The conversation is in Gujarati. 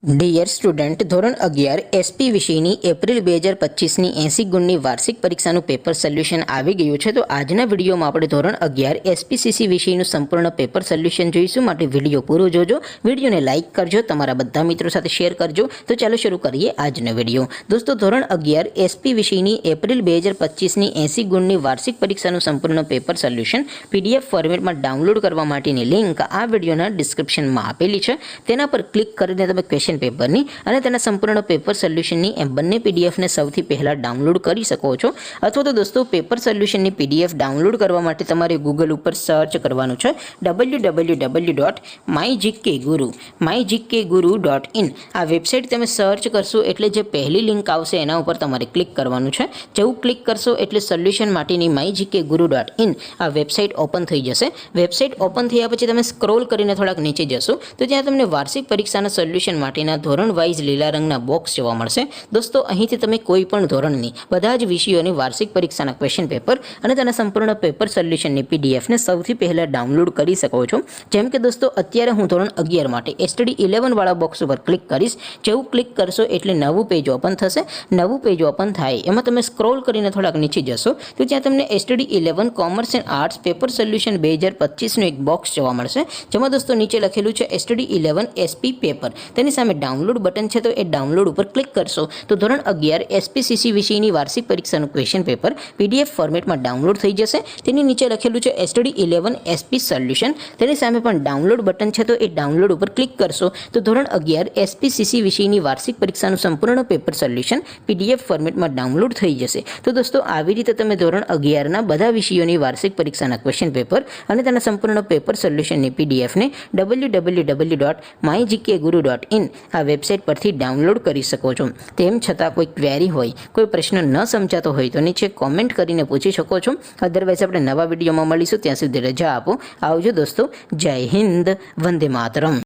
ડિયર સ્ટુડન્ટ, ધોરણ 11 એસપી વિષયની એપ્રિલ 2025ની 80 ગુણની વાર્ષિક પરીક્ષાનું પેપર સોલ્યુશન આવી ગયું છે। તો આજના વિડીયોમાં આપણે ધોરણ 11 એસપીસીસી વિષયનું સંપૂર્ણ પેપર સોલ્યુશન જોઈશું। માટે વિડીયો પૂરો જોજો, વિડીયોને લાઇક કરજો, તમારા બધા મિત્રો સાથે શેર કરજો। તો ચાલો શરૂ કરીએ આજનો વિડીયો। દોસ્તો, ધોરણ 11 એસપી વિષયની એપ્રિલ 2025ની 80 ગુણની વાર્ષિક પરીક્ષાનું સંપૂર્ણ પેપર સોલ્યુશન પીડીએફ ફોર્મેટમાં ડાઉનલોડ કરવા માટેની લિંક આ વિડીયોના ડિસ્ક્રિપ્શનમાં આપેલી છે। તેના પર ક્લિક કરીને તમે ક્વેશ્ચન પેપરની અને તેના સંપૂર્ણ પેપર સોલ્યુશનની એમ બંને પીડીએફને સૌથી પહેલા ડાઉનલોડ કરી શકો છો। અથવા તો દોસ્તો, પેપર સોલ્યુશનની પીડીએફ ડાઉનલોડ કરવા માટે તમારે ગૂગલ ઉપર સર્ચ કરવાનું છે www.mygkguru.in। આ વેબસાઇટ તમે સર્ચ કરશો એટલે જે પહેલી લિંક આવશે એના ઉપર તમારે ક્લિક કરવાનું છે। જેવું ક્લિક કરશો એટલે સોલ્યુશન માટેની mygkguru.in આ વેબસાઇટ ઓપન થઈ જશે। વેબસાઇટ ઓપન થયા પછી તમે સ્ક્રોલ કરીને થોડાક નીચે જશો તો ત્યાં તમને વાર્ષિક પરીક્ષાના સોલ્યુશન માટેના ધોરણ વાઇઝ લીલા રંગના બોક્સ જોવા મળશે। દોસ્તો, અહીંથી તમે કોઈ પણ ધોરણની બધા જ વિષયોની વાર્ષિક પરીક્ષાના ક્વેશ્ચન પેપર અને તેના સંપૂર્ણ પેપર સોલ્યુશનની પીડીએફને સૌથી પહેલા ડાઉનલોડ કરી શકો છો। જેમ કે દોસ્તો, અત્યારે હું ધોરણ 11 માટે એસટીડી 11 વાળા બોક્સ ઉપર ક્લિક કરીશ। જેવું ક્લિક કરશો એટલે નવું પેજ ઓપન થશે। નવું પેજ ઓપન થાય એમાં તમે સ્ક્રોલ કરીને થોડાક નીચે જશો તો ત્યાં તમને STD 11 commerce and arts paper solution 2025નું એક બોક્સ જોવા મળશે। જેમાં દોસ્તો નીચે લખેલું છે એસટીડી 11 એસપી પેપર। તેની સામે ડાઉનલોડ બટન છે, તો એ ડાઉનલોડ ઉપર ક્લિક કરશો તો ધોરણ 11 એસપીસીસી વિષયની વાર્ષિક પરીક્ષાનું ક્વેશ્ચન પેપર પીડીએફ ફોર્મેટમાં ડાઉનલોડ થઈ જશે। તેની નીચે લખેલું છે એસટીડી 11 એસપી સોલ્યુશન। તેની સામે પણ ડાઉનલોડ બટન છે, તો એ ડાઉનલોડ ઉપર ક્લિક કરશો તો ધોરણ 11 એસપીસીસી વિષયની વાર્ષિક પરીક્ષાનું સંપૂર્ણ પેપર સોલ્યુશન પીડીએફ ફોર્મેટમાં ડાઉનલોડ થઈ જશે। તો દોસ્તો, આવી રીતે તમે ધોરણ 11ના બધા વિષયોની વાર્ષિક પરીક્ષાના ક્વેશ્ચન પેપર અને તેના સંપૂર્ણ પેપર સોલ્યુશનની પીડીએફને www.mygkguru.in આ વેબસાઇટ પરથી ડાઉનલોડ કરી શકો છો। તેમ છતાં કોઈ ક્વેરી હોય, કોઈ પ્રશ્ન ન સમજાતો હોય તો નીચે કોમેન્ટ કરીને પૂછી શકો છો। અધરવાઇઝ આપણે નવા વિડીયોમાં મળીશું, ત્યાં સુધી રજા આપો। આવજો દોસ્તો, જય હિન્દ, વંદે માતરમ।